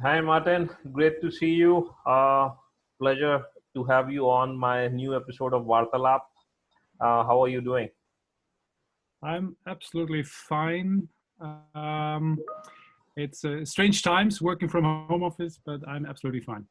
Hi, Martin. Great to see you. Pleasure to have you on my new episode of Vaartaalaap. How are you doing? I'm absolutely fine. Um, it's strange times working from home office, but I'm absolutely fine.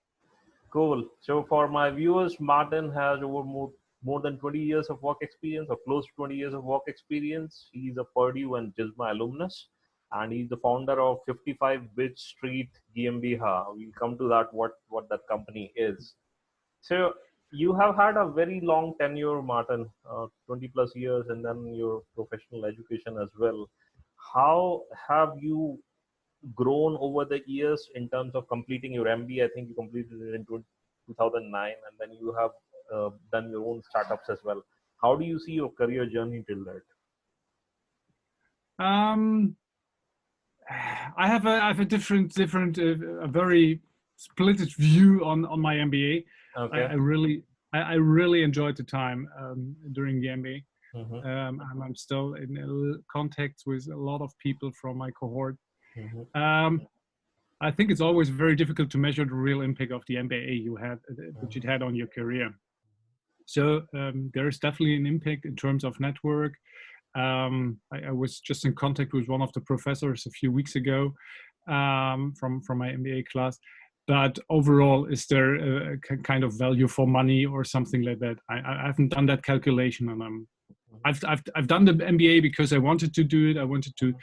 Cool. So, for my viewers, Martin has over more than 20 years of work experience, or close to 20 years of work experience. He's a Purdue and JISMA alumnus, and he's the founder of 55 Bridge Street GmbH. We'll come to that, what that company is. So you have had a very long tenure, Martin, 20 plus years, and then your professional education as well. How have you grown over the years in terms of completing your MBA? I think you completed it in 2009, and then you have done your own startups as well. How do you see your career journey till that? Um, I have a a very split view on my MBA. Okay. I really enjoyed the time during the MBA. Mm-hmm. I'm still in contact with a lot of people from my cohort. Mm-hmm. I think it's always very difficult to measure the real impact of the MBA which it had on your career. So there is definitely an impact in terms of network. I was just in contact with one of the professors a few weeks ago from my MBA class. But overall, is there a kind of value for money or something like that? I haven't done that calculation, and I've done the MBA because I wanted to do it. I wanted to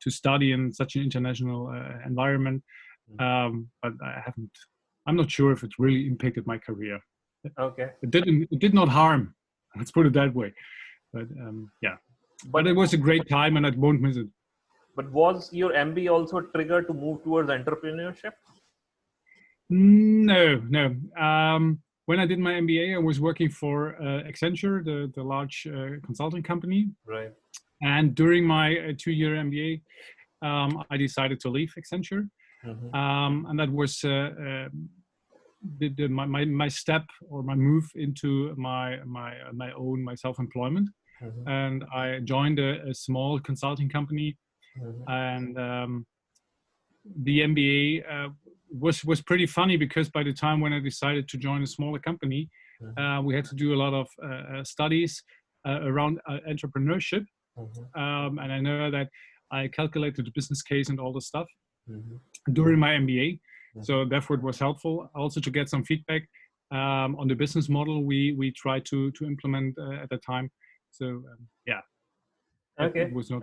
study in such an international environment, but I haven't. I'm not sure if it really impacted my career. Okay. It did not harm. Let's put it that way. But yeah. But it was a great time, and I won't miss it. But was your MBA also triggered to move towards entrepreneurship? No. When I did my MBA, I was working for Accenture, the large consulting company. Right. And during my 2-year MBA, I decided to leave Accenture. Mm-hmm. And that was my step or my move into my self-employment. Mm-hmm. And I joined a small consulting company. Mm-hmm. And the MBA was pretty funny because by the time when I decided to join a smaller company, Mm-hmm. we had to do a lot of studies around entrepreneurship. Mm-hmm. And I know that I calculated the business case and all the stuff Mm-hmm. during my MBA. Mm-hmm. So therefore it was helpful also to get some feedback on the business model we tried to implement at the time. So yeah, Okay. it was not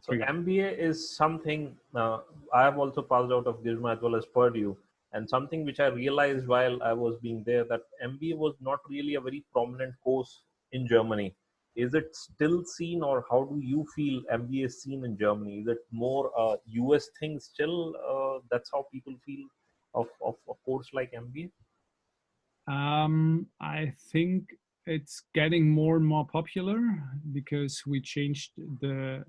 So MBA is something I have also passed out of GISMA as well as Purdue, and something which I realized while I was being there, that MBA was not really a very prominent course in Germany. Is it still seen, or how do you feel MBA is seen in Germany? Is it more US thing still? That's how people feel of a course like MBA? I think it's getting more and more popular because we changed the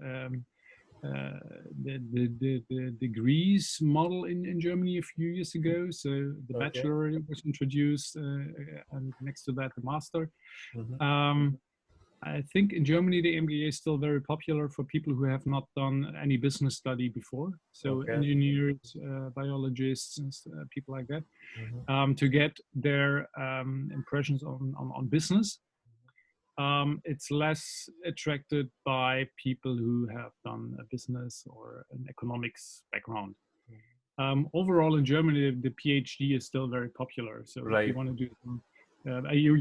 degrees model in Germany a few years ago. So the Okay. bachelor was introduced, and next to that, the master. Mm-hmm. I think in Germany, the MBA is still very popular for people who have not done any business study before. So Okay. engineers, biologists, and people like that, Mm-hmm. to get their impressions on business. It's less attracted by people who have done a business or an economics background. Overall, in Germany, the PhD is still very popular. So Right. if you want to do some,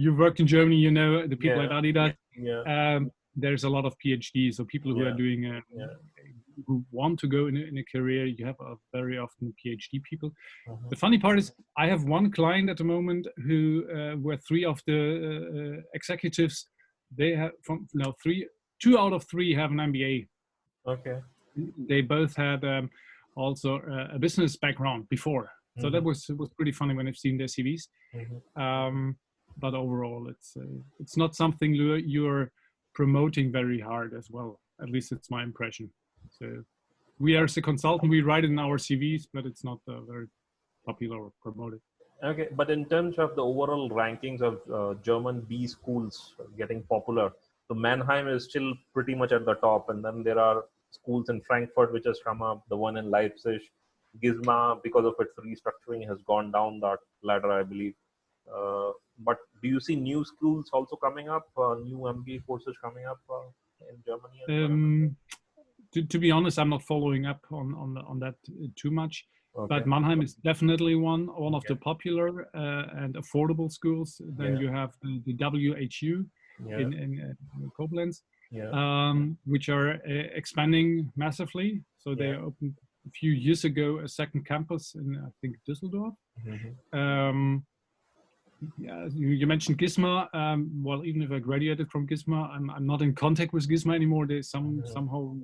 you worked in Germany, you know the people Yeah. at Adidas. Yeah. There's a lot of PhDs, so people who Yeah. are doing Yeah. who want to go in a career. You have very often PhD people. Mm-hmm. The funny part is, I have one client at the moment who were 3 of the executives. They have two out of 3 have an MBA. Okay. They both had also a business background before, so that was pretty funny when I've seen their CVs. But overall, it's not something you're promoting very hard as well. At least it's my impression. So we are as a consultant, we write it in our CVs, but it's not very popular or promoted. Okay, but in terms of the overall rankings of German B schools getting popular, so Mannheim is still pretty much at the top, and then there are schools in Frankfurt which has come up, the one in Leipzig. Gizma, because of its restructuring, has gone down that ladder, I believe. But do you see new schools also coming up, new MBA courses coming up in Germany as well? To be honest, I'm not following up on that too much. Okay. But Mannheim is definitely one of Okay. the popular and affordable schools. Then you have the WHU in Koblenz, which are expanding massively. So they opened a few years ago a second campus in, I think, Düsseldorf. Yeah, you mentioned Gizma. Well, even if I graduated from Gizma, I'm not in contact with Gizma anymore. They somehow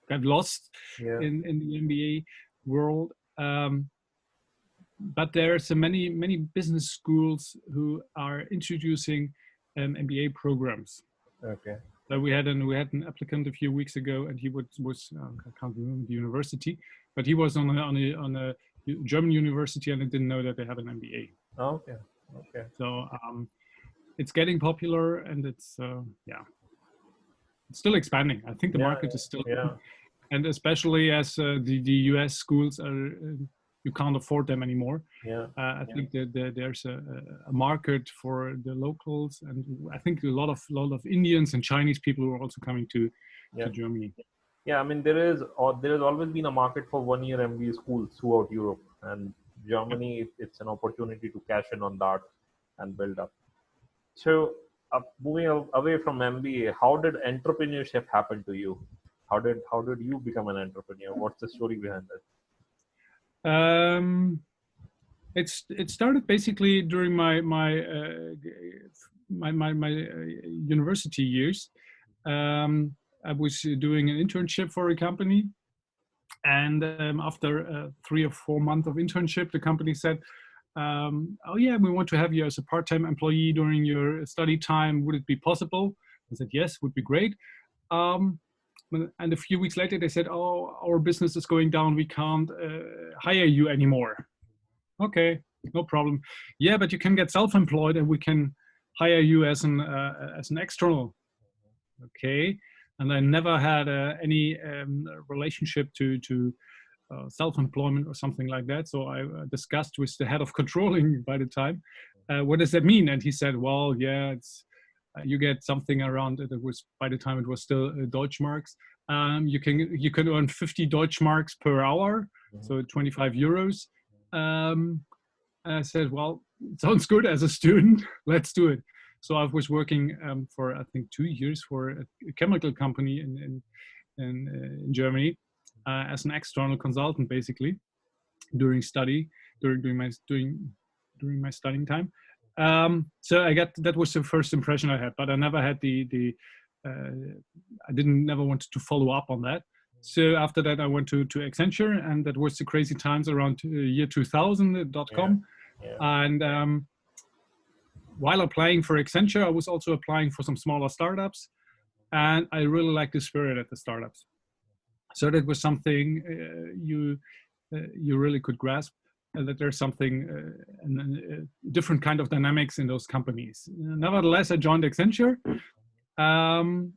got lost in the MBA world. But there are so many business schools who are introducing MBA programs. Okay. So we had an applicant a few weeks ago, and he was I can't remember the university, but he was on a German university, and I didn't know that they have an MBA. Oh, okay. Okay. So it's getting popular, and it's still expanding. I think the market is still, and especially as the US schools are, you can't afford them anymore. I think that there's a market for the locals, and I think a lot of Indians and Chinese people who are also coming to Germany. Yeah, I mean there has always been a market for 1-year MBA schools throughout Europe, and Germany, it's an opportunity to cash in on that and build up. So moving away from MBA, how did entrepreneurship happen to you? How did you become an entrepreneur? What's the story behind it? It started basically during my university years. I was doing an internship for a company, and after 3 or 4 months of internship, the company said, "Oh yeah, we want to have you as a part-time employee during your study time. Would it be possible?" I said, "Yes, would be great." And a few weeks later, they said, "Oh, our business is going down. We can't hire you anymore." Okay, no problem. Yeah, but you can get self-employed, and we can hire you as an external. Okay, and I never had any relationship to self-employment or something like that. So I discussed with the head of controlling by the time, what does that mean? And he said, well, yeah, it's you get something around it. It was, by the time it was still Deutschmarks. You can earn 50 Deutschmarks per hour, so 25 euros. I said, well, it sounds good as a student. Let's do it. So I was working for, I think, 2 years for a chemical company in Germany as an external consultant, basically, during my studying time. So that was the first impression I had, but I never had I never wanted to follow up on that. So after that, I went to Accenture, and that was the crazy times around year 2000.com. And while applying for Accenture, I was also applying for some smaller startups, and I really liked the spirit at the startups. So that was something you really could grasp, that there's something a different kind of dynamics in those companies. Nevertheless, I joined Accenture, and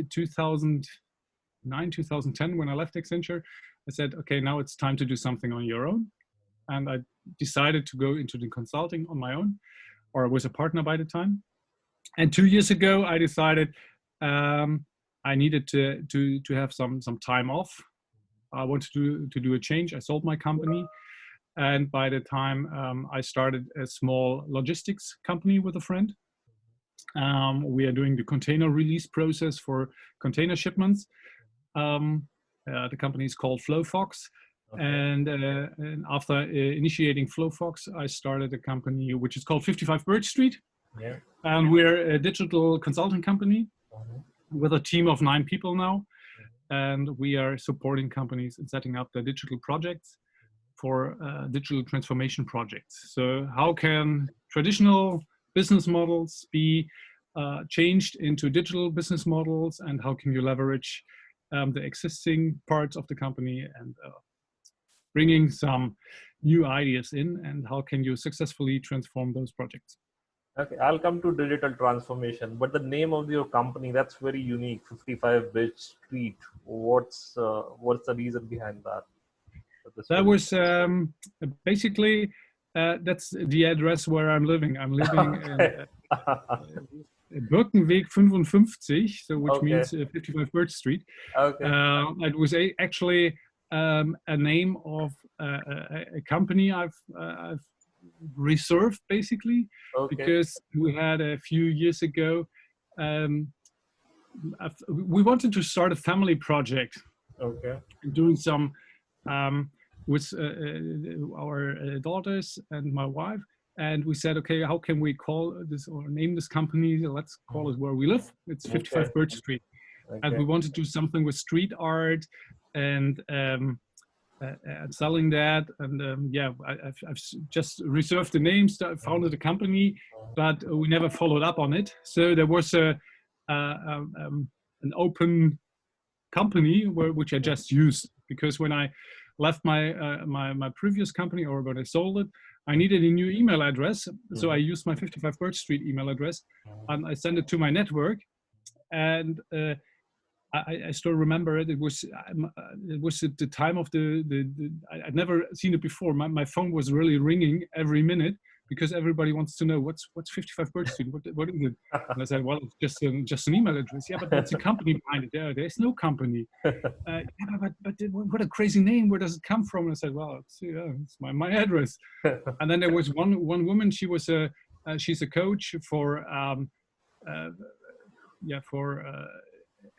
2009, 2010, when I left Accenture, I said, okay, now it's time to do something on your own. And I decided to go into the consulting on my own, or I was a partner by the time. And 2 years ago, I decided I needed to have some time off. I wanted to do a change. I sold my company. And by the time I started a small logistics company with a friend. We are doing the container release process for container shipments. The company is called FlowFox. Okay. And after initiating FlowFox, I started a company which is called 55 Birch Street. Yeah. And we're a digital consulting company with a team of 9 people now. And we are supporting companies in setting up their digital projects for digital transformation projects. So how can traditional business models be changed into digital business models, and how can you leverage the existing parts of the company and bringing some new ideas in, and how can you successfully transform those projects? Okay, I'll come to digital transformation, but the name of your company, that's very unique. 55 Bridge Street. What's the reason behind that? This That will. was basically that's the address where I'm living. I'm living in Okay. Birkenweg 55, so which Okay. means 55 Birch Street. Okay. It was actually a name of a company I've reserved basically Okay. because we had a few years ago um, we wanted to start a family project Okay. doing some um, with our daughters and my wife. And we said, okay, how can we call this or name this company? Let's call it where we live. It's Okay. 55 Birch Street. And Okay. we want to do something with street art and selling that. And yeah, I've just reserved the names, founded a company, but we never followed up on it. So there was an open company which I just used because when I left my previous company or when I sold it, I needed a new email address. So I used my 55 Birch Street email address and I sent it to my network. And I still remember it. It was at the time of I'd never seen it before. My phone was really ringing every minute because everybody wants to know what's 55 Birch Street. What is it? And I said, well, it's just an email address. Yeah, but what's the company behind it? There's no company. Yeah, but what a crazy name. Where does it come from? And I said, well, it's my address. And then there was one woman. She's a coach for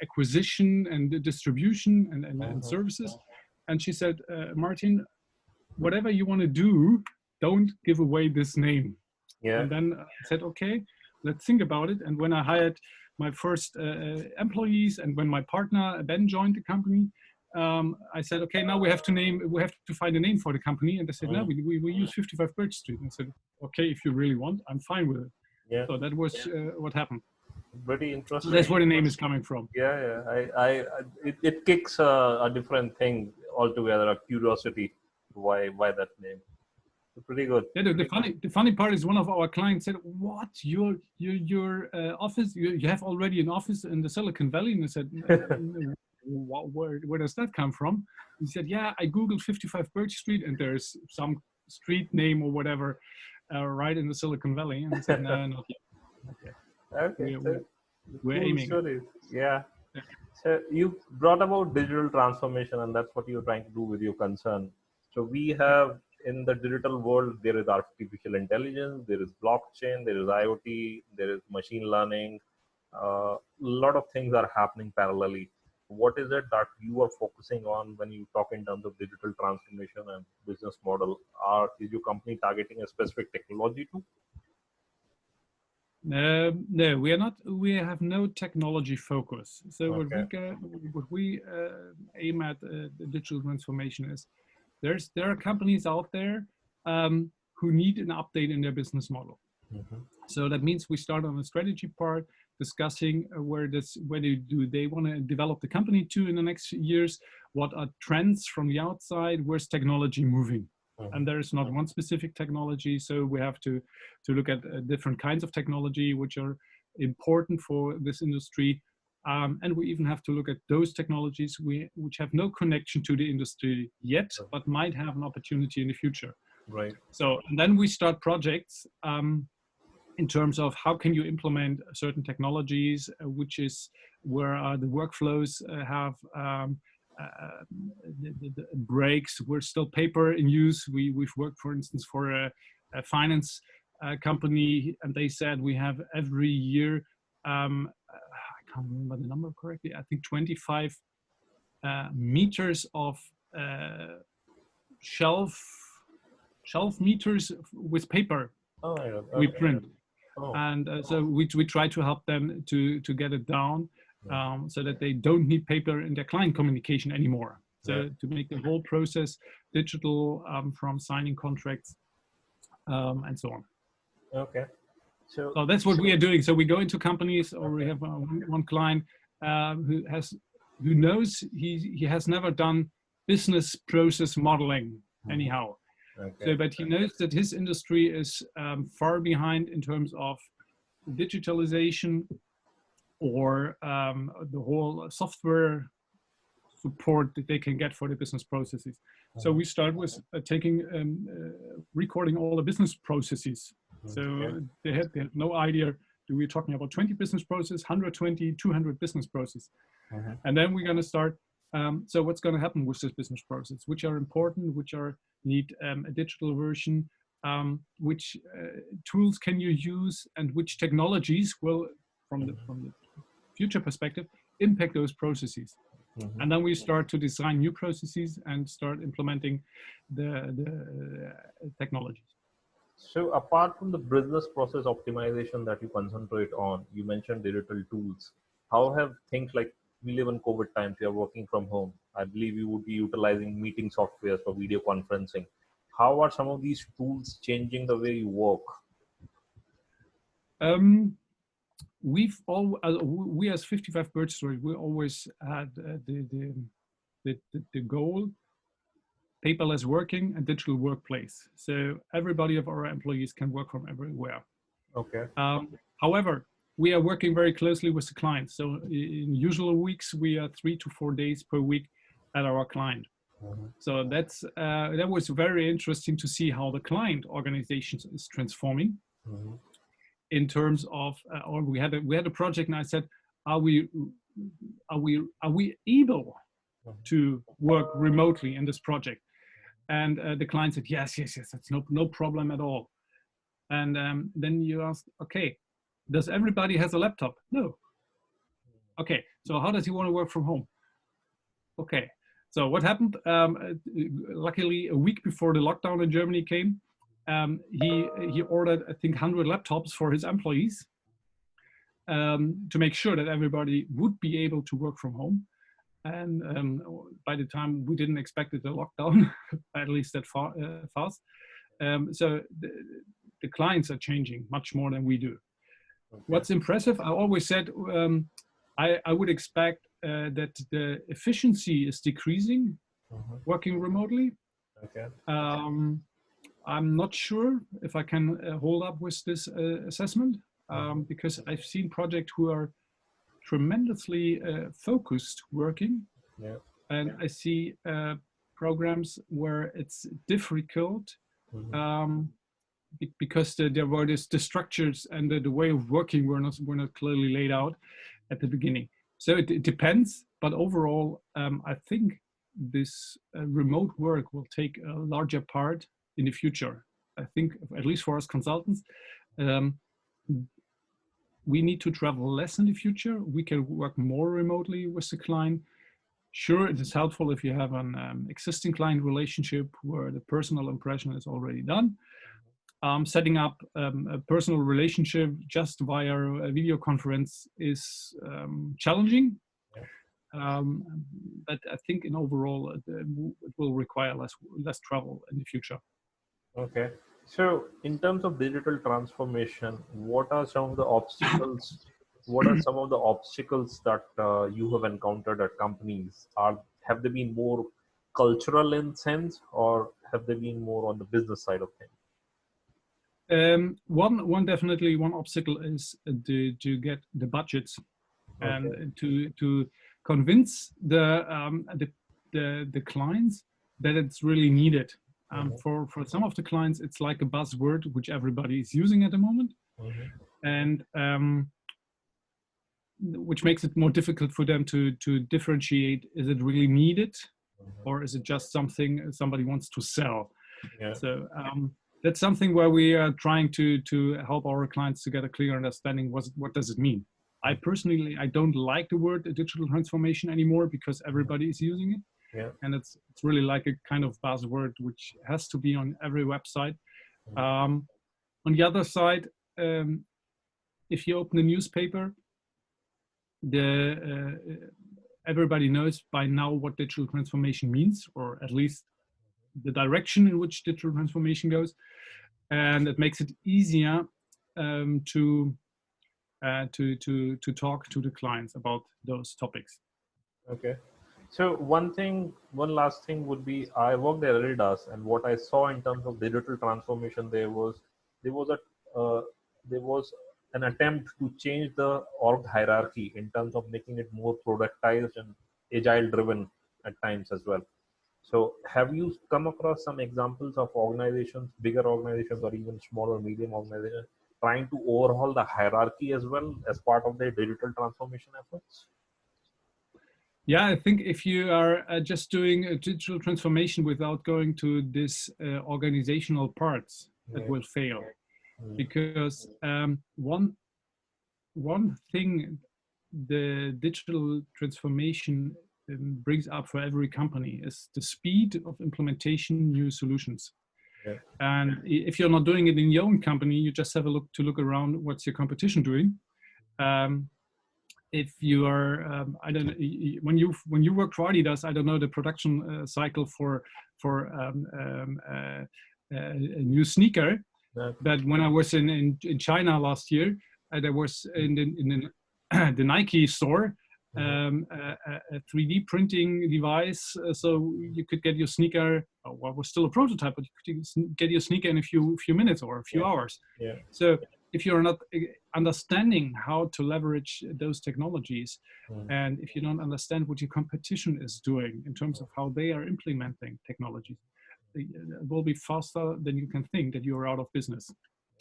acquisition and distribution and services. And she said, Martin, whatever you want to do, don't give away this name. Yeah. And then I said, okay, let's think about it. And when I hired my first employees and when my partner Ben joined the company, I said, okay, now we have to find a name for the company. And they said, no, we use 55 Birch Street. And I said, okay, if you really want, I'm fine with it. Yeah. So that was what happened. Pretty interesting. So that's where the name is coming from. Yeah, yeah. It kicks a different thing altogether. A curiosity. Why that name? Pretty good. Yeah, the funny part is one of our clients said, "What your office? You have already an office in the Silicon Valley?" And I said, "Where does that come from?" He said, "Yeah, I googled 55 Birch Street and there's some street name or whatever right in the Silicon Valley." And I said, "No, not yet." Okay. We're cool aiming. Stories. Yeah. So you brought about digital transformation, and that's what you're trying to do with your concern. So we have in the digital world, there is artificial intelligence, there is blockchain, there is IoT, there is machine learning. A lot of things are happening parallelly. What is it that you are focusing on when you talk in terms of digital transformation and business model? Is your company targeting a specific technology too? No, we are not. We have no technology focus. So Okay. what we aim at the digital transformation is there are companies out there who need an update in their business model. So that means we start on the strategy part, discussing whether do they want to develop the company to in the next years, what are trends from the outside, where's technology moving. And there is not one specific technology, so we have to look at different kinds of technology which are important for this industry. And we even have to look at those technologies which have no connection to the industry yet, but might have an opportunity in the future. Right. So, and then we start projects in terms of how can you implement certain technologies, which is where the workflows have the breaks. We're still paper in use. We've worked, for instance, for a finance company, and they said we have every year, I can't remember the number correctly, I think 25 meters of shelf meters with paper we print. And so we try to help them to get it down so that they don't need paper in their client communication anymore. So to make the whole process digital from signing contracts and so on. Okay. So that's what we are doing. So we go into companies, or we have one client who knows he has never done business process modeling anyhow. Okay. So, but he knows that his industry is far behind in terms of digitalization or the whole software support that they can get for the business processes. So we start with recording all the business processes. So Okay. they had no idea, do we talking about 20 business processes, 120, 200 business processes. And then we're going to start. So what's going to happen with this business process? Which are important? Which are need a digital version? Which tools can you use? And which technologies will, from the future perspective, impact those processes? And then we start to design new processes and start implementing the technologies. So apart from the business process optimization that you concentrate on, you mentioned digital tools. How have things like, we live in COVID times, you are working from home. I believe you would be utilizing meeting softwares for video conferencing. How are some of these tools changing the way you work? We as 55 Birch Story, we always had the goal, paperless working and digital workplace. So everybody of our employees can work from everywhere. Okay. However, we are working very closely with the client. So in usual weeks, we are 3 to 4 days per week at our client. So that was very interesting to see how the client organization is transforming. In terms of, or we had a project, and I said, are we able to work remotely in this project? And the client said, yes, that's no problem at all. And then you ask, okay, does everybody has a laptop? No. Okay, so how does he want to work from home? Okay, so what happened? Luckily, a week before the lockdown in Germany came, he ordered, I think, 100 laptops for his employees to make sure that everybody would be able to work from home. And by the time we didn't expect it, the lockdown, at least that fast. So the clients are changing much more than we do. Okay. What's impressive, I always said, I would expect that the efficiency is decreasing working remotely. Okay. I'm not sure if I can hold up with this assessment because I've seen projects who are tremendously focused working, and I see programs where it's difficult because there were the structures and the way of working were not clearly laid out at the beginning. So it depends, but overall, I think this remote work will take a larger part in the future. I think, at least for us consultants, we need to travel less in the future. We can work more remotely with the client. Sure, it is helpful if you have an existing client relationship where the personal impression is already done. Setting up a personal relationship just via a video conference is challenging. But I think in overall, it will require less travel in the future. Okay. So in terms of digital transformation, what are some of the obstacles? What are some of the obstacles that you have encountered at companies? Have they been more cultural in sense, or have they been more on the business side of things? One obstacle is to get the budgets and to convince the clients that it's really needed. For some of the clients, it's like a buzzword which everybody is using at the moment, and which makes it more difficult for them to differentiate: is it really needed, or is it just something somebody wants to sell? So that's something where we are trying to help our clients to get a clear understanding. What does it mean? I personally, I don't like the word digital transformation anymore because everybody is using it. And it's really like a kind of buzzword which has to be on every website. On the other side, if you open a newspaper, everybody knows by now what digital transformation means, or at least the direction in which digital transformation goes, and it makes it easier to talk to the clients about those topics. Okay. So one last thing would be I worked at Adidas, and what I saw in terms of digital transformation there was a uh, there was an attempt to change the org hierarchy in terms of making it more productized and agile driven at times as well. So have you come across some examples of organizations, bigger organizations or even smaller medium organizations, trying to overhaul the hierarchy as well as part of their digital transformation efforts? Yeah, I think if you are just doing a digital transformation without going to this organizational parts, it Yeah. will fail. Mm. Because one thing the digital transformation brings up for every company is the speed of implementation new solutions. Yeah. And if you're not doing it in your own company, you just have a look around what's your competition doing. If you are, I don't know, when you work for Adidas, I don't know the production cycle for a new sneaker. Yeah. But when I was in China last year, there was in the Nike store a 3D printing device, so you could get your sneaker. Well, it was still a prototype, but you could get your sneaker in a few minutes or a few Yeah. hours. Yeah. So if you're not understanding how to leverage those technologies, Mm. and if you don't understand what your competition is doing in terms of how they are implementing technologies, it will be faster than you can think that you're out of business.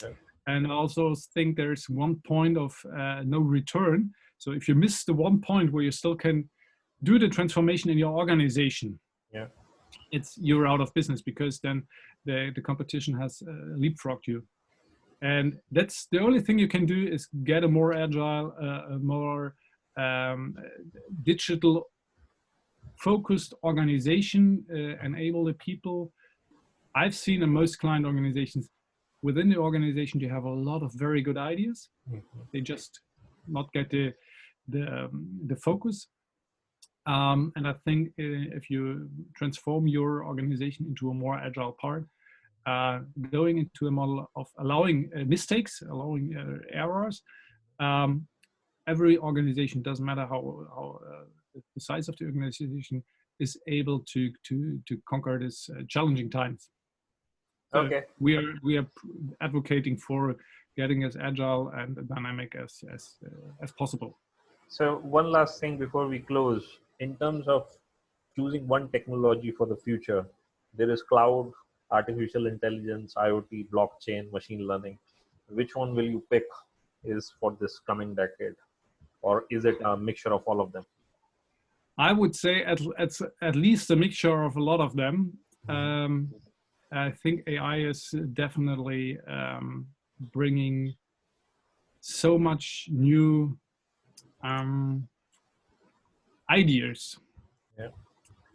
Yeah. And I also think there's one point of no return. So if you miss the one point where you still can do the transformation in your organization, Yeah. you're out of business, because then the competition has leapfrogged you. And that's the only thing you can do, is get a more agile, a more digital focused organization, enable the people. I've seen in most client organizations, within the organization, you have a lot of very good ideas. Mm-hmm. They just not get the focus. And I think if you transform your organization into a more agile part, going into a model of allowing mistakes, allowing errors, every organization, doesn't matter how the size of the organization, is able to conquer this challenging times. So Okay. we are advocating for getting as agile and dynamic as possible. So one last thing before we close, in terms of choosing one technology for the future, there is cloud, artificial intelligence, IoT, blockchain, machine learning. Which one will you pick is for this coming decade? Or is it a mixture of all of them? I would say at least a mixture of a lot of them. I think AI is definitely bringing so much new ideas. Yeah.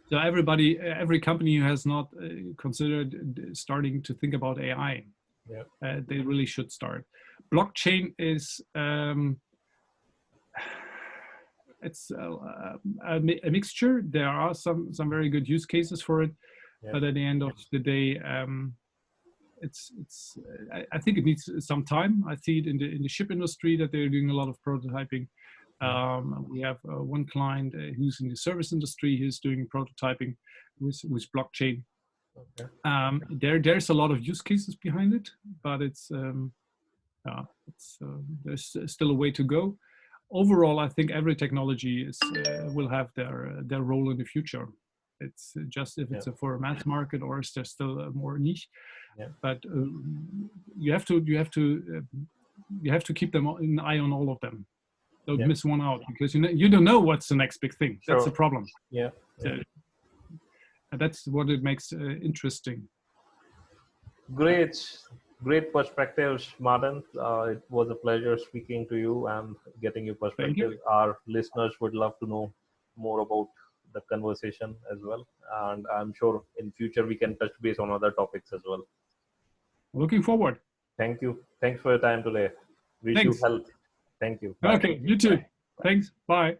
So every company who has not considered starting to think about AI, Yeah. they really should start. Blockchain is it's a mixture. There are some very good use cases for it, Yeah. but at the end of the day, I think it needs some time. I see it in the ship industry that they're doing a lot of prototyping. We have one client who's in the service industry who's doing prototyping with blockchain. Okay. There's a lot of use cases behind it, but there's still a way to go. Overall, I think every technology will have their role in the future. It's just if it's for a mass market, or is there still a more niche. Yeah. But you have to keep an eye on all of them. Don't miss one out, because you don't know what's the next big thing. That's the problem. Yeah. So, and that's what it makes interesting. Great perspectives, Martin. It was a pleasure speaking to you and getting your perspective. Our listeners would love to know more about the conversation as well, and I'm sure in future we can touch base on other topics as well. Looking forward. Thank you. Thanks for your time today. Wish you health. Thank you. Bye. Okay, you too. Bye. Thanks. Bye.